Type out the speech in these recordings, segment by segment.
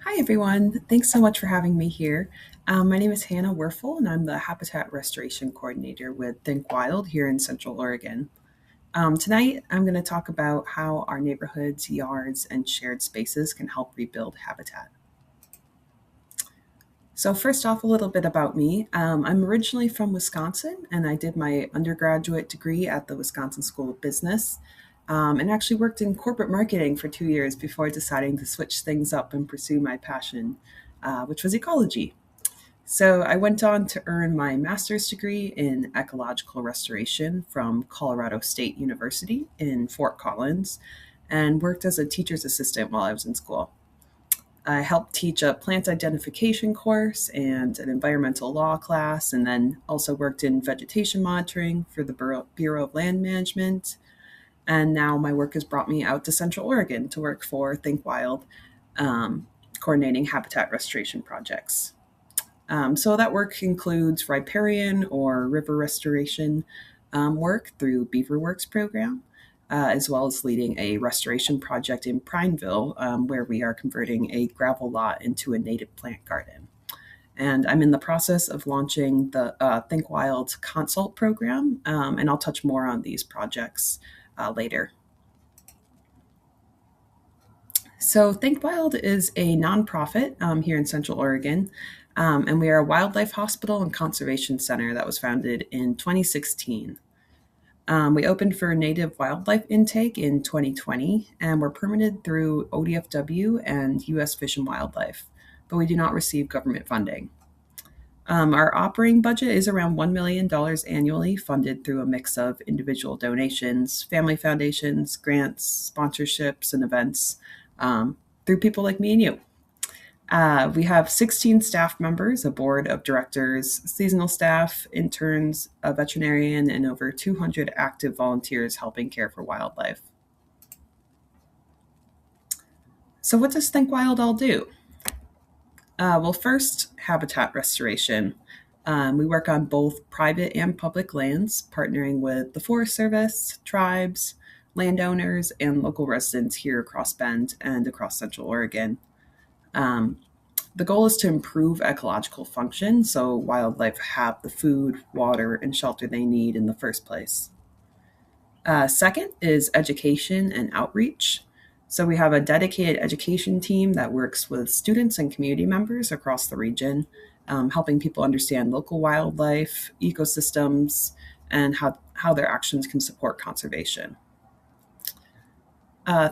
Hi, everyone. Thanks so much for having me here. My name is Hannah Wuerfel, and I'm the Habitat Restoration Coordinator with Think Wild here in Central Oregon. Tonight, I'm going to talk about how our neighborhoods, yards, and shared spaces can help rebuild habitat. So, first off, a little bit about me. I'm originally from Wisconsin, and I did my undergraduate degree at the Wisconsin School of Business, and actually worked in corporate marketing for 2 years before deciding to switch things up and pursue my passion, which was ecology. So, I went on to earn my master's degree in ecological restoration from Colorado State University in Fort Collins and worked as a teacher's assistant while I was in school. I helped teach a plant identification course and an environmental law class, and then also worked in vegetation monitoring for the Bureau of Land Management. And now my work has brought me out to Central Oregon to work for Think Wild, coordinating habitat restoration projects. So that work includes riparian or river restoration work through Beaver Works program, as well as leading a restoration project in Prineville, where we are converting a gravel lot into a native plant garden. And I'm in the process of launching the Think Wild Consult program, and I'll touch more on these projects later. So, Think Wild is a nonprofit here in Central Oregon, and we are a wildlife hospital and conservation center that was founded in 2016. We opened for native wildlife intake in 2020, and we're permitted through ODFW and U.S. Fish and Wildlife, but we do not receive government funding. Our operating budget is around $1 million annually, funded through a mix of individual donations, family foundations, grants, sponsorships, and events through people like me and you. We have 16 staff members, a board of directors, seasonal staff, interns, a veterinarian, and over 200 active volunteers helping care for wildlife. So, what does Think Wild all do? Well, first, habitat restoration. We work on both private and public lands, partnering with the Forest Service, tribes, landowners, and local residents here across Bend and across Central Oregon. Um, the goal is to improve ecological function so wildlife have the food, water, and shelter they need in the first place. Second is education and outreach. So we have a dedicated education team that works with students and community members across the region, helping people understand local wildlife, ecosystems, and how their actions can support conservation.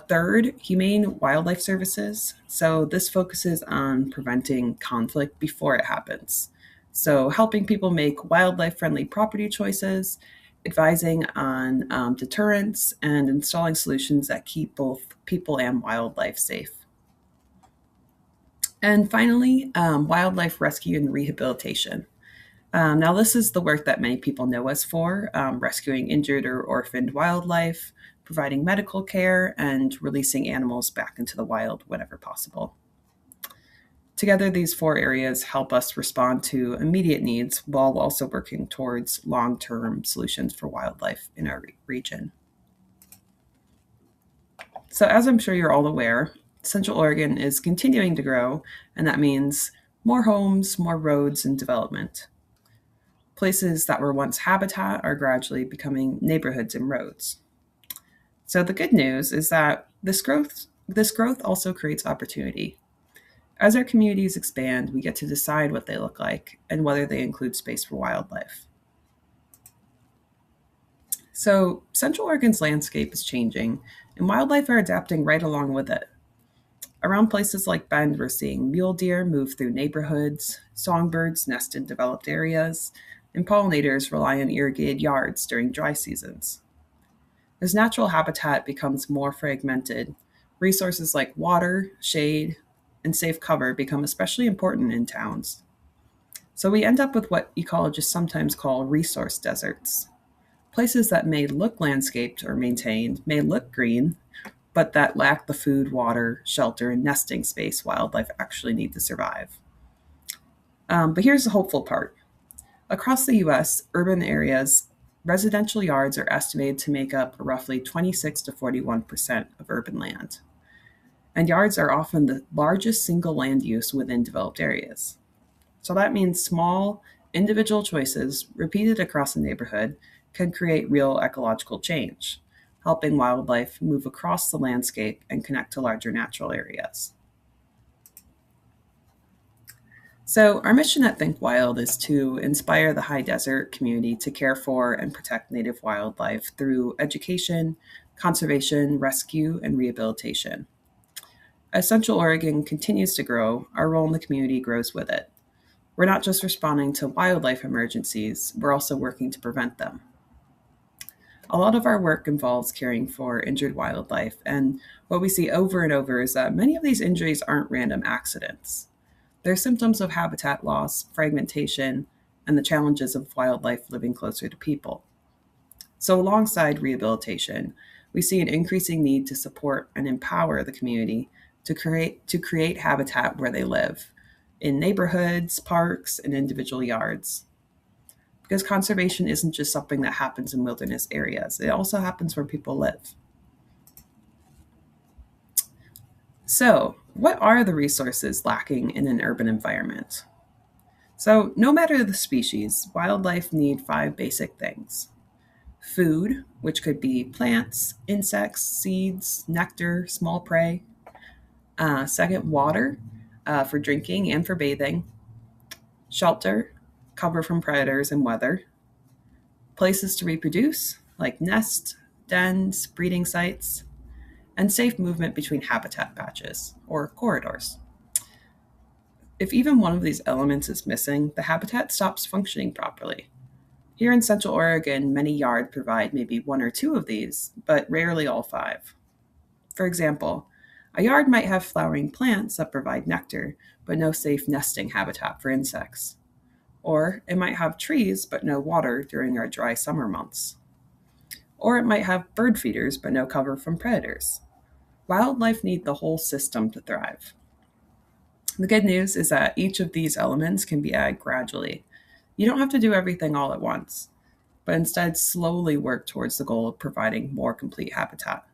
Third, humane wildlife services. So this focuses on preventing conflict before it happens. So helping people make wildlife friendly property choices, advising on deterrence, and installing solutions that keep both people and wildlife safe. And finally, wildlife rescue and rehabilitation. Now, this is the work that many people know us for, rescuing injured or orphaned wildlife, providing medical care, and releasing animals back into the wild whenever possible. Together, these four areas help us respond to immediate needs while also working towards long term solutions for wildlife in our region. So, as I'm sure you're all aware, Central Oregon is continuing to grow, and that means more homes, more roads, and development. Places that were once habitat are gradually becoming neighborhoods and roads. So the good news is that this growth also creates opportunity. As our communities expand, we get to decide what they look like and whether they include space for wildlife. So Central Oregon's landscape is changing, and wildlife are adapting right along with it. Around places like Bend, we're seeing mule deer move through neighborhoods, songbirds nest in developed areas, and pollinators rely on irrigated yards during dry seasons. As natural habitat becomes more fragmented, resources like water, shade, and safe cover become especially important in towns. So we end up with what ecologists sometimes call resource deserts. Places that may look landscaped or maintained, may look green, but that lack the food, water, shelter, and nesting space wildlife actually need to survive. But here's the hopeful part. Across the US, urban areas, residential yards are estimated to make up roughly 26 to 41% of urban land. And yards are often the largest single land use within developed areas. So that means small, individual choices repeated across a neighborhood can create real ecological change, helping wildlife move across the landscape and connect to larger natural areas. So, our mission at Think Wild is to inspire the high desert community to care for and protect native wildlife through education, conservation, rescue, and rehabilitation. As Central Oregon continues to grow, our role in the community grows with it. We're not just responding to wildlife emergencies, we're also working to prevent them. A lot of our work involves caring for injured wildlife, and what we see over and over is that many of these injuries aren't random accidents. They're symptoms of habitat loss, fragmentation, and the challenges of wildlife living closer to people. So, alongside rehabilitation, we see an increasing need to support and empower the community to create habitat where they live, in neighborhoods, parks, and individual yards. Because conservation isn't just something that happens in wilderness areas, it also happens where people live. So, what are the resources lacking in an urban environment? So, no matter the species, wildlife need five basic things: food, which could be plants, insects, seeds, nectar, small prey. Second, water for drinking and for bathing. Shelter, cover from predators and weather. Places to reproduce, like nests, dens, breeding sites. And safe movement between habitat patches, or corridors. If even one of these elements is missing, the habitat stops functioning properly. Here in Central Oregon, many yards provide maybe one or two of these, but rarely all five. For example, a yard might have flowering plants that provide nectar, but no safe nesting habitat for insects. Or it might have trees, but no water during our dry summer months. Or it might have bird feeders, but no cover from predators. Wildlife need the whole system to thrive. The good news is that each of these elements can be added gradually. You don't have to do everything all at once, but instead slowly work towards the goal of providing more complete habitat.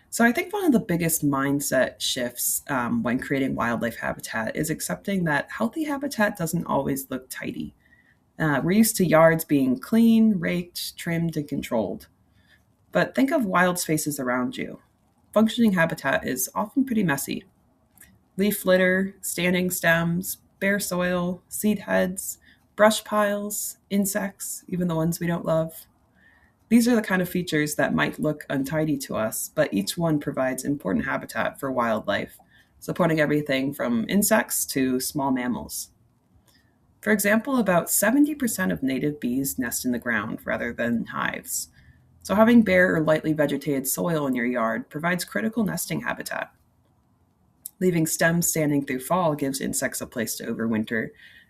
So I think one of the biggest mindset shifts when creating wildlife habitat is accepting that healthy habitat doesn't always look tidy. We're used to yards being clean, raked, trimmed, and controlled. But think of wild spaces around you. Functioning habitat is often pretty messy. Leaf litter, standing stems, bare soil, seed heads, brush piles, insects, even the ones we don't love. These are the kind of features that might look untidy to us, but each one provides important habitat for wildlife, supporting everything from insects to small mammals. For example, about 70% of native bees nest in the ground rather than hives. So having bare or lightly vegetated soil in your yard provides critical nesting habitat. Leaving stems standing through fall gives insects a place to overwinter,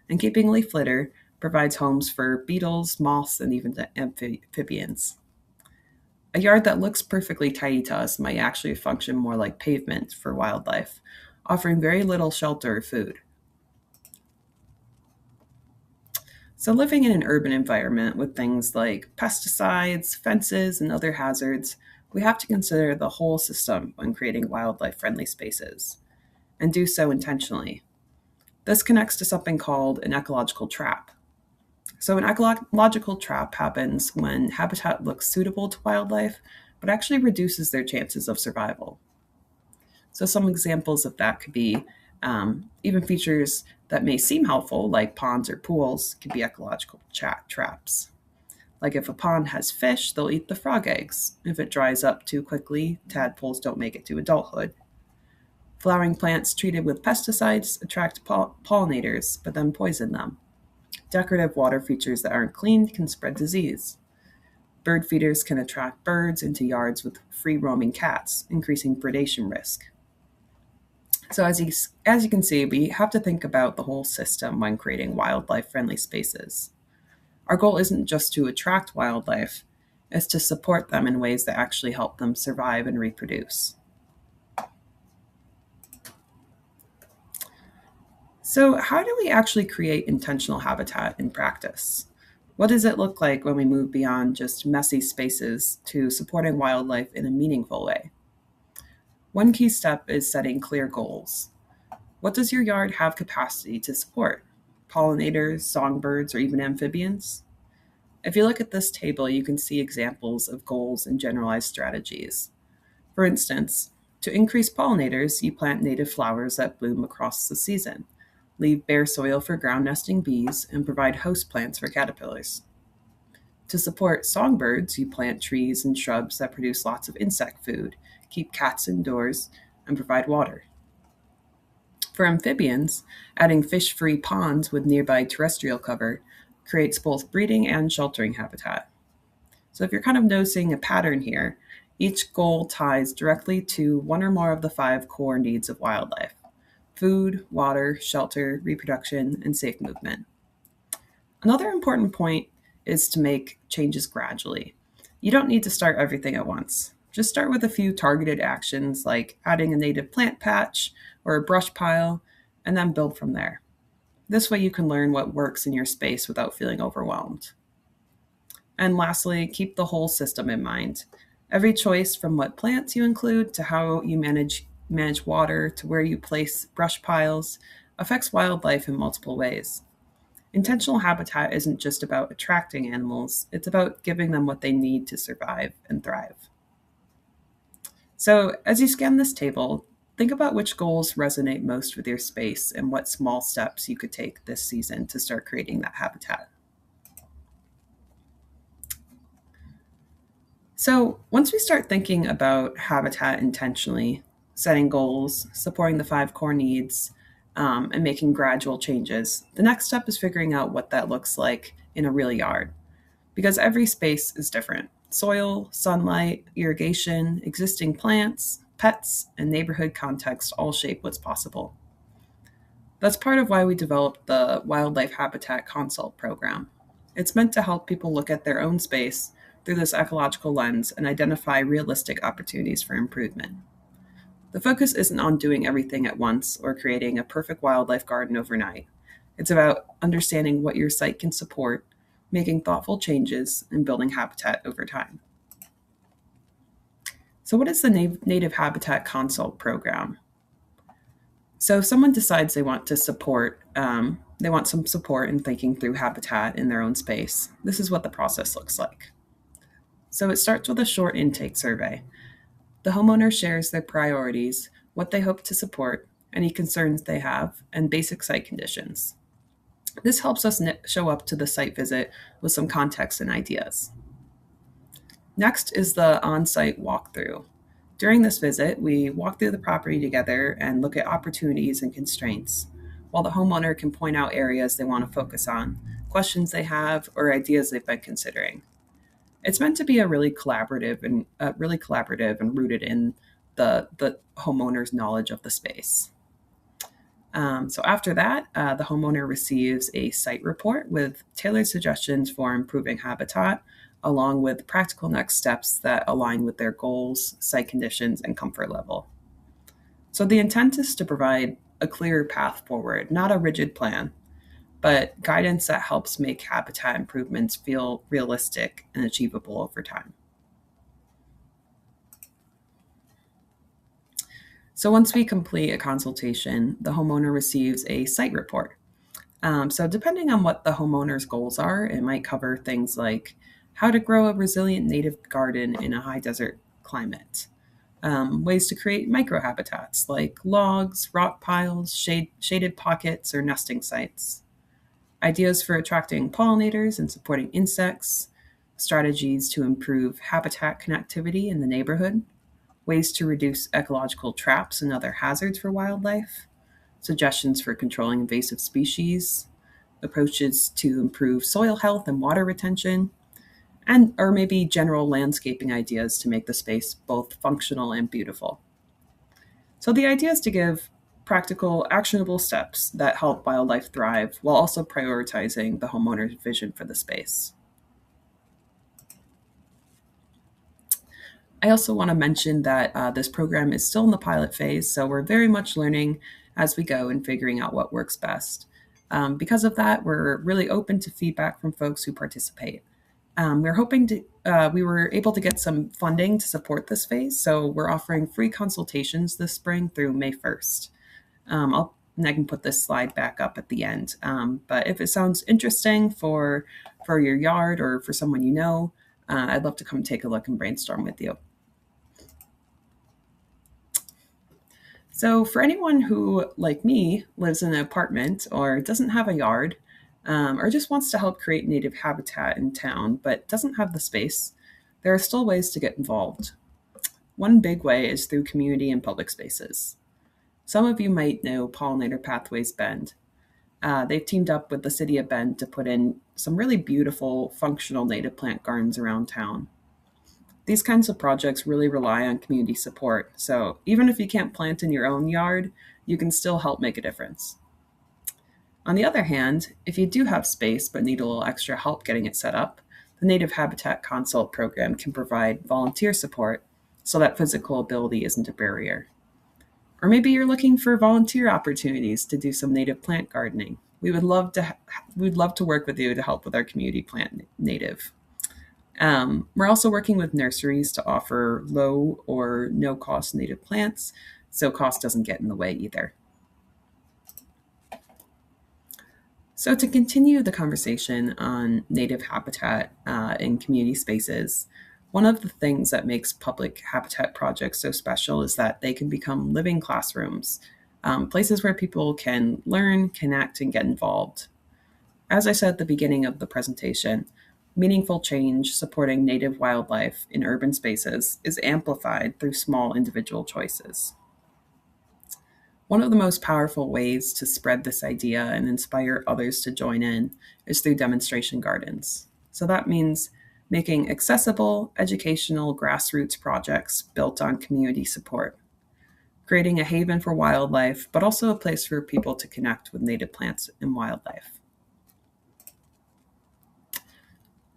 and keeping leaf litter provides homes for beetles, moths, and even the amphibians. A yard that looks perfectly tidy to us might actually function more like pavement for wildlife, offering very little shelter or food. So, living in an urban environment with things like pesticides, fences, and other hazards, we have to consider the whole system when creating wildlife friendly spaces, and do so intentionally. This connects to something called an ecological trap. So, an ecological trap happens when habitat looks suitable to wildlife, but actually reduces their chances of survival. So, some examples of that could be even features that may seem helpful, like ponds or pools, could be ecological traps. Like if a pond has fish, they'll eat the frog eggs. If it dries up too quickly, tadpoles don't make it to adulthood. Flowering plants treated with pesticides attract pollinators, but then poison them. Decorative water features that aren't cleaned can spread disease. Bird feeders can attract birds into yards with free roaming cats, increasing predation risk. So, as you can see, we have to think about the whole system when creating wildlife friendly spaces. Our goal isn't just to attract wildlife, it's to support them in ways that actually help them survive and reproduce. So, how do we actually create intentional habitat in practice? What does it look like when we move beyond just messy spaces to supporting wildlife in a meaningful way? One key step is setting clear goals. What does your yard have capacity to support? Pollinators, songbirds, or even amphibians? If you look at this table, you can see examples of goals and generalized strategies. For instance, to increase pollinators, you plant native flowers that bloom across the season, leave bare soil for ground nesting bees, and provide host plants for caterpillars. To support songbirds, you plant trees and shrubs that produce lots of insect food, keep cats indoors, and provide water. For amphibians, adding fish free ponds with nearby terrestrial cover creates both breeding and sheltering habitat. So, if you're kind of noticing a pattern here, each goal ties directly to one or more of the five core needs of wildlife: food, water, shelter, reproduction, and safe movement. Another important point is to make changes gradually. You don't need to start everything at once. Just start with a few targeted actions like adding a native plant patch or a brush pile, and then build from there. This way, you can learn what works in your space without feeling overwhelmed. And lastly, keep the whole system in mind. Every choice, from what plants you include to how you manage water to where you place brush piles, affects wildlife in multiple ways. Intentional habitat isn't just about attracting animals, it's about giving them what they need to survive and thrive. So, as you scan this table, think about which goals resonate most with your space and what small steps you could take this season to start creating that habitat. So, once we start thinking about habitat intentionally, setting goals, supporting the five core needs, and making gradual changes, the next step is figuring out what that looks like in a real yard. Because every space is different: soil, sunlight, irrigation, existing plants, pets, and neighborhood context all shape what's possible. That's part of why we developed the Wildlife Habitat Consult program. It's meant to help people look at their own space through this ecological lens and identify realistic opportunities for improvement. The focus isn't on doing everything at once or creating a perfect wildlife garden overnight. It's about understanding what your site can support, making thoughtful changes, and building habitat over time. So, what is the Native Habitat Consult program? So, if someone decides they want some support in thinking through habitat in their own space, this is what the process looks like. So, it starts with a short intake survey. The homeowner shares their priorities, what they hope to support, any concerns they have, and basic site conditions. This helps us show up to the site visit with some context and ideas. Next is the on site walkthrough. During this visit, we walk through the property together and look at opportunities and constraints, while the homeowner can point out areas they want to focus on, questions they have, or ideas they've been considering. It's meant to be a really collaborative and rooted in the homeowner's knowledge of the space. So after that, the homeowner receives a site report with tailored suggestions for improving habitat, along with practical next steps that align with their goals, site conditions, and comfort level. So the intent is to provide a clear path forward, not a rigid plan, but guidance that helps make habitat improvements feel realistic and achievable over time. So once we complete a consultation, the homeowner receives a site report. So depending on what the homeowner's goals are, it might cover things like how to grow a resilient native garden in a high desert climate, ways to create microhabitats like logs, rock piles, shaded pockets, or nesting sites, ideas for attracting pollinators and supporting insects, strategies to improve habitat connectivity in the neighborhood, ways to reduce ecological traps and other hazards for wildlife, suggestions for controlling invasive species, approaches to improve soil health and water retention, and or maybe general landscaping ideas to make the space both functional and beautiful. So the idea is to give practical, actionable steps that help wildlife thrive while also prioritizing the homeowner's vision for the space. I also want to mention that this program is still in the pilot phase, so we're very much learning as we go and figuring out what works best. Because of that, we're really open to feedback from folks who participate. We were able to get some funding to support this phase, so we're offering free consultations this spring through May 1st. I can put this slide back up at the end. But if it sounds interesting for your yard or for someone you know, I'd love to come take a look and brainstorm with you. So for anyone who, like me, lives in an apartment or doesn't have a yard, or just wants to help create native habitat in town but doesn't have the space, there are still ways to get involved. One big way is through community and public spaces. Some of you might know Pollinator Pathways Bend. They've teamed up with the city of Bend to put in some really beautiful, functional native plant gardens around town. These kinds of projects really rely on community support, so even if you can't plant in your own yard, you can still help make a difference. On the other hand, if you do have space but need a little extra help getting it set up, the Native Habitat Consult program can provide volunteer support so that physical ability isn't a barrier. Or maybe you're looking for volunteer opportunities to do some native plant gardening. We'd love to work with you to help with our community plant native. We're also working with nurseries to offer low or no cost native plants, so cost doesn't get in the way either. So to continue the conversation on native habitat in community spaces, one of the things that makes public habitat projects so special is that they can become living classrooms, places where people can learn, connect, and get involved. As I said at the beginning of the presentation, meaningful change supporting native wildlife in urban spaces is amplified through small individual choices. One of the most powerful ways to spread this idea and inspire others to join in is through demonstration gardens. So that means making accessible, educational grassroots projects built on community support, creating a haven for wildlife, but also a place for people to connect with native plants and wildlife.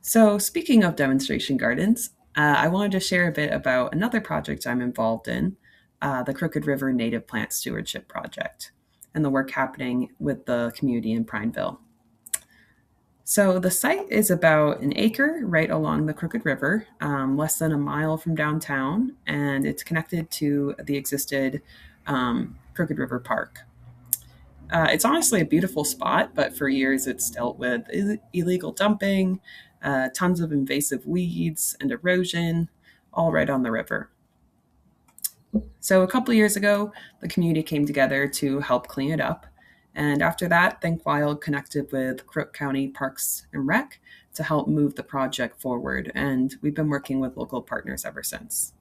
So speaking of demonstration gardens, I wanted to share a bit about another project I'm involved in, the Crooked River Native Plant Stewardship Project, and the work happening with the community in Prineville. So the site is about an acre right along the Crooked River, less than a mile from downtown, and it's connected to the existed Crooked River Park. It's honestly a beautiful spot, but for years it's dealt with illegal dumping, tons of invasive weeds and erosion, all right on the river. So a couple of years ago, the community came together to help clean it up. And after that, Think Wild connected with Crook County Parks and Rec to help move the project forward. And we've been working with local partners ever since.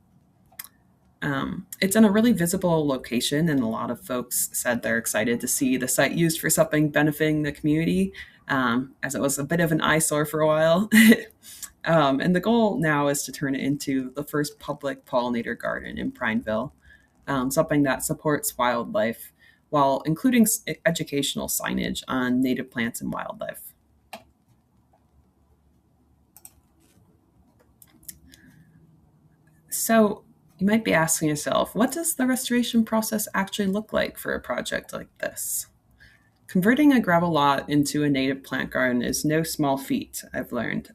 It's in a really visible location, and a lot of folks said they're excited to see the site used for something benefiting the community, as it was a bit of an eyesore for a while. And the goal now is to turn it into the first public pollinator garden in Prineville, something that supports wildlife while including educational signage on native plants and wildlife. So you might be asking yourself, what does the restoration process actually look like for a project like this? Converting a gravel lot into a native plant garden is no small feat, I've learned.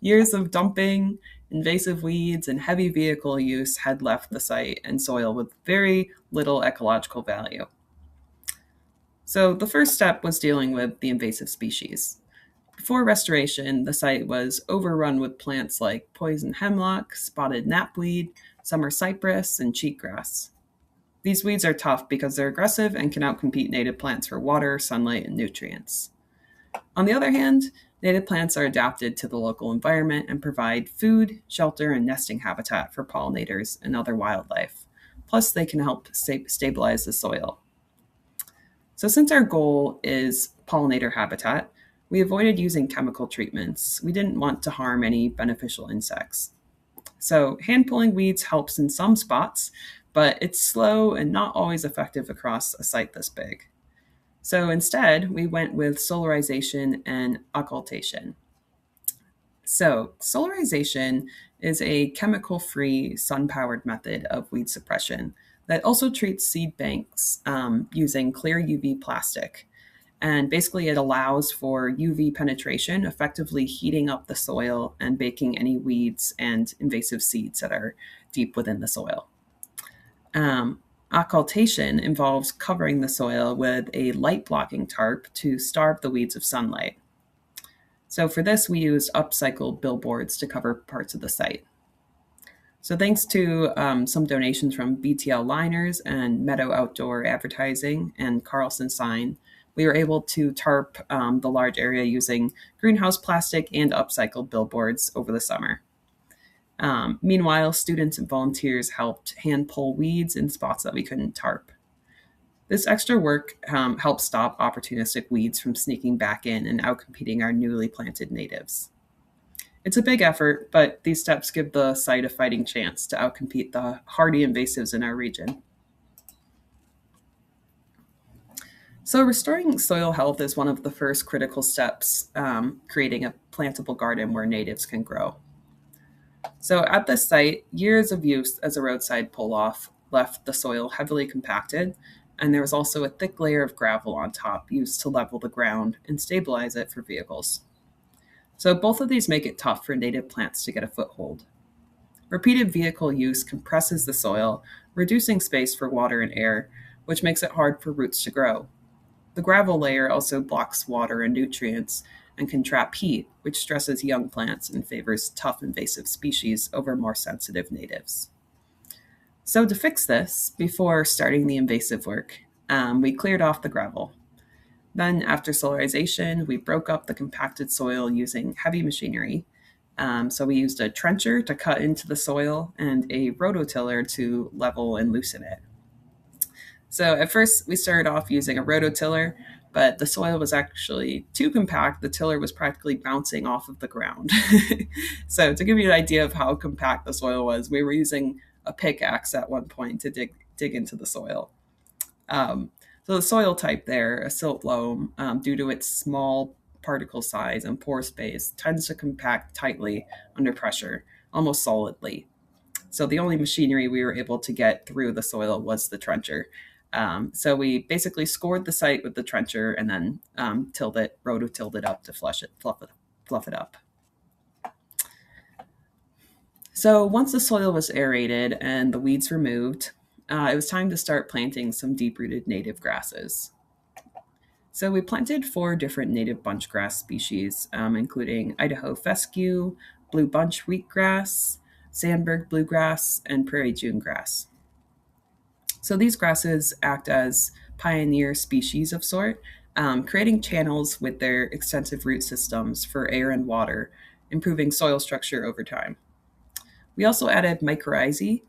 Years of dumping, invasive weeds, and heavy vehicle use had left the site and soil with very little ecological value. So the first step was dealing with the invasive species. Before restoration, the site was overrun with plants like poison hemlock, spotted knapweed, summer cypress, and cheatgrass. These weeds are tough because they're aggressive and can outcompete native plants for water, sunlight, and nutrients. On the other hand, native plants are adapted to the local environment and provide food, shelter, and nesting habitat for pollinators and other wildlife. Plus, they can help stabilize the soil. So since our goal is pollinator habitat, we avoided using chemical treatments. We didn't want to harm any beneficial insects. So hand pulling weeds helps in some spots, but it's slow and not always effective across a site this big. So instead, we went with solarization and occultation. So solarization is a chemical-free, sun-powered method of weed suppression that also treats seed banks using clear UV plastic. And basically, it allows for UV penetration, effectively heating up the soil and baking any weeds and invasive seeds that are deep within the soil. Um, Occultation involves covering the soil with a light blocking tarp to starve the weeds of sunlight. So, for this, we used upcycled billboards to cover parts of the site. So, thanks to some donations from BTL Liners and Meadow Outdoor Advertising and Carlson Sign, we were able to tarp the large area using greenhouse plastic and upcycled billboards over the summer. Meanwhile, students and volunteers helped hand pull weeds in spots that we couldn't tarp. This extra work helped stop opportunistic weeds from sneaking back in and outcompeting our newly planted natives. It's a big effort, but these steps give the site a fighting chance to outcompete the hardy invasives in our region. So, restoring soil health is one of the first critical steps, creating a plantable garden where natives can grow. So, at this site, years of use as a roadside pull off left the soil heavily compacted, and there was also a thick layer of gravel on top used to level the ground and stabilize it for vehicles. So both of these make it tough for native plants to get a foothold. Repeated vehicle use compresses the soil, reducing space for water and air, which makes it hard for roots to grow. The gravel layer also blocks water and nutrients and can trap heat, which stresses young plants and favors tough invasive species over more sensitive natives. So to fix this, before starting the invasive work, we cleared off the gravel. Then, after solarization, we broke up the compacted soil using heavy machinery. So we used a trencher to cut into the soil and a rototiller to level and loosen it. So at first, we started off using a rototiller, but the soil was actually too compact. The tiller was practically bouncing off of the ground. So to give you an idea of how compact the soil was, we were using a pickaxe at one point to dig into the soil. So the soil type there, a silt loam, due to its small particle size and pore space, tends to compact tightly under pressure, almost solidly. So the only machinery we were able to get through the soil was the trencher. So we basically scored the site with the trencher and then rototilled it up to fluff it up. So once the soil was aerated and the weeds removed, it was time to start planting some deep-rooted native grasses. So we planted 4 different native bunchgrass species, including Idaho fescue, blue bunch wheatgrass, sandberg bluegrass, and prairie June grass. So these grasses act as pioneer species of sort, creating channels with their extensive root systems for air and water, improving soil structure over time. We also added mycorrhizae,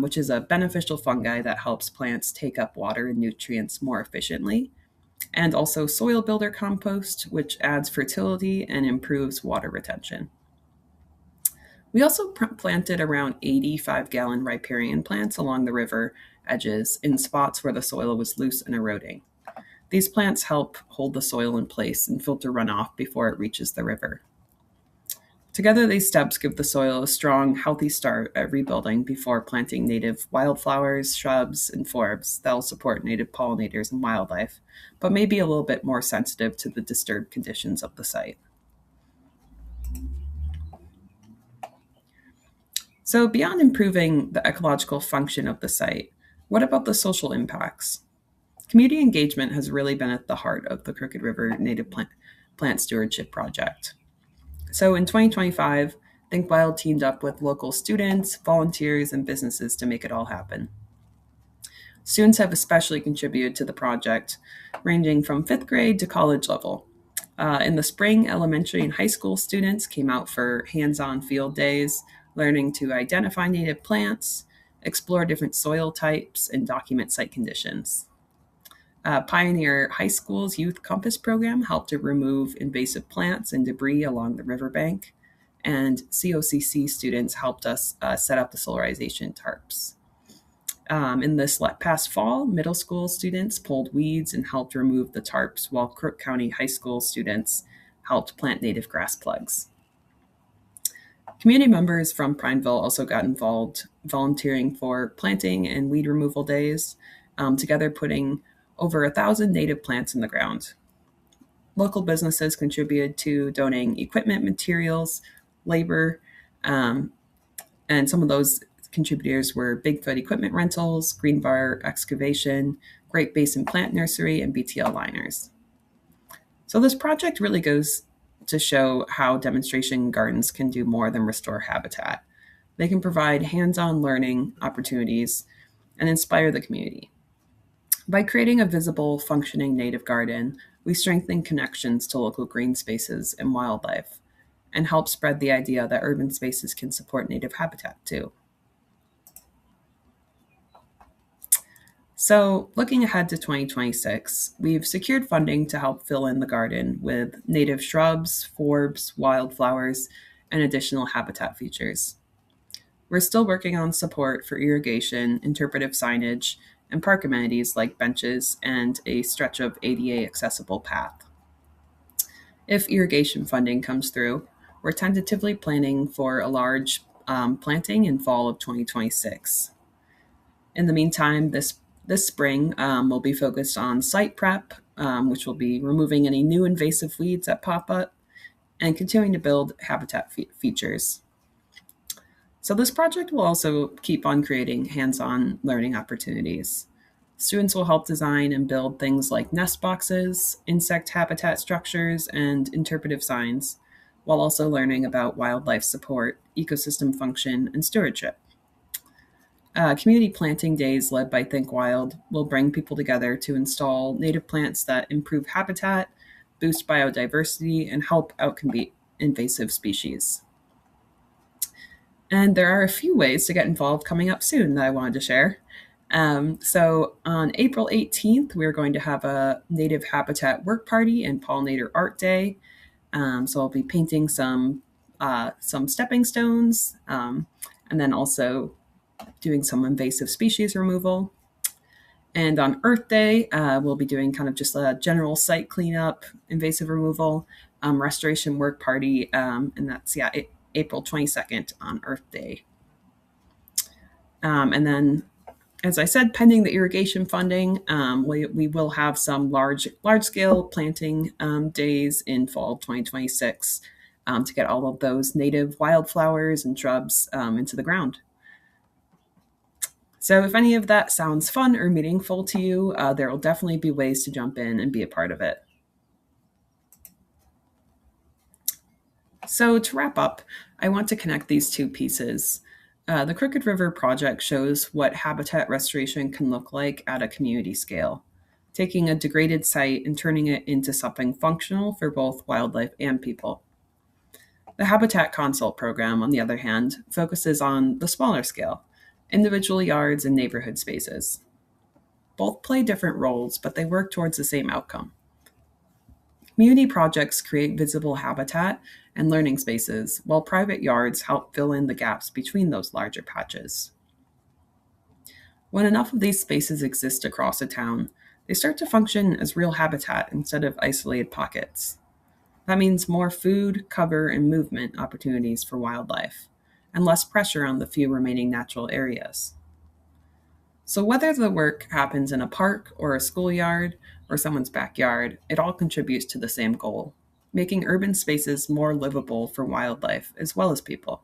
which is a beneficial fungi that helps plants take up water and nutrients more efficiently, and also soil builder compost, which adds fertility and improves water retention. We also planted around 80 5-gallon riparian plants along the river edges in spots where the soil was loose and eroding. These plants help hold the soil in place and filter runoff before it reaches the river. Together, these steps give the soil a strong, healthy start at rebuilding before planting native wildflowers, shrubs, and forbs that will support native pollinators and wildlife, but may be a little bit more sensitive to the disturbed conditions of the site. So beyond improving the ecological function of the site, what about the social impacts? Community engagement has really been at the heart of the Crooked River Native Plant Stewardship Project. So in 2025, Think Wild teamed up with local students, volunteers, and businesses to make it all happen. Students have especially contributed to the project, ranging from 5th grade to college level. In the spring, elementary and high school students came out for hands-on field days, learning to identify native plants, explore different soil types, and document site conditions. Pioneer High School's Youth Compass program helped to remove invasive plants and debris along the riverbank, and COCC students helped us set up the solarization tarps. In this past fall, middle school students pulled weeds and helped remove the tarps, while Crook County High School students helped plant native grass plugs. Community members from Prineville also got involved, volunteering for planting and weed removal days, together putting over 1,000 native plants in the ground. local businesses contributed to donating equipment, materials, labor, um, and some of those contributors were Bigfoot Equipment Rentals, Greenbar Excavation, Great Basin Plant Nursery, and BTL Liners. So this project really goes to show how demonstration gardens can do more than restore habitat. They can provide hands-on learning opportunities and inspire the community. By creating a visible, functioning native garden, we strengthen connections to local green spaces and wildlife and help spread the idea that urban spaces can support native habitat too. So, looking ahead to 2026, we've secured funding to help fill in the garden with native shrubs, forbs, wildflowers, and additional habitat features. We're still working on support for irrigation, interpretive signage, and park amenities like benches and a stretch of ADA accessible path. If irrigation funding comes through, we're tentatively planning for a large planting in fall of 2026. In the meantime, this spring will be focused on site prep, which will be removing any new invasive weeds that pop up and continuing to build habitat features. So this project will also keep on creating hands-on learning opportunities. Students will help design and build things like nest boxes, insect habitat structures, and interpretive signs, while also learning about wildlife support, ecosystem function, and stewardship. Community planting days led by Think Wild will bring people together to install native plants that improve habitat, boost biodiversity, and help outcompete invasive species. And there are a few ways to get involved coming up soon that I wanted to share. So on April 18th, we're going to have a native habitat work party and pollinator art day. So I'll be painting some stepping stones, and then also doing some invasive species removal. And on Earth Day, we'll be doing kind of just a general site cleanup, invasive removal, restoration work party, and that's April 22nd on Earth Day. And then, as I said, pending the irrigation funding, we will have some large scale planting days in fall 2026 to get all of those native wildflowers and shrubs into the ground. So if any of that sounds fun or meaningful to you, there will definitely be ways to jump in and be a part of it. So to wrap up, I want to connect these two pieces. The Crooked River project shows what habitat restoration can look like at a community scale, taking a degraded site and turning it into something functional for both wildlife and people. The Habitat Consult program, on the other hand, focuses on the smaller scale, individual yards and neighborhood spaces. Both play different roles, but they work towards the same outcome. Community projects create visible habitat and learning spaces, while private yards help fill in the gaps between those larger patches. When enough of these spaces exist across a town, they start to function as real habitat instead of isolated pockets. That means more food, cover, and movement opportunities for wildlife, and less pressure on the few remaining natural areas. So whether the work happens in a park or a schoolyard or someone's backyard, it all contributes to the same goal, making urban spaces more livable for wildlife as well as people.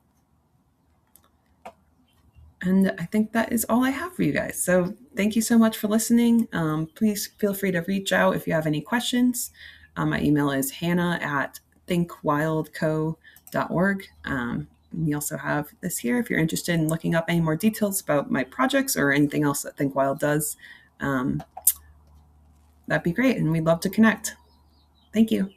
And I think that is all I have for you guys. So thank you so much for listening. Please feel free to reach out if you have any questions. My email is hannah@thinkwildco.org. We also have this here if you're interested in looking up any more details about my projects or anything else that Think Wild does. That'd be great, and we'd love to connect. Thank you.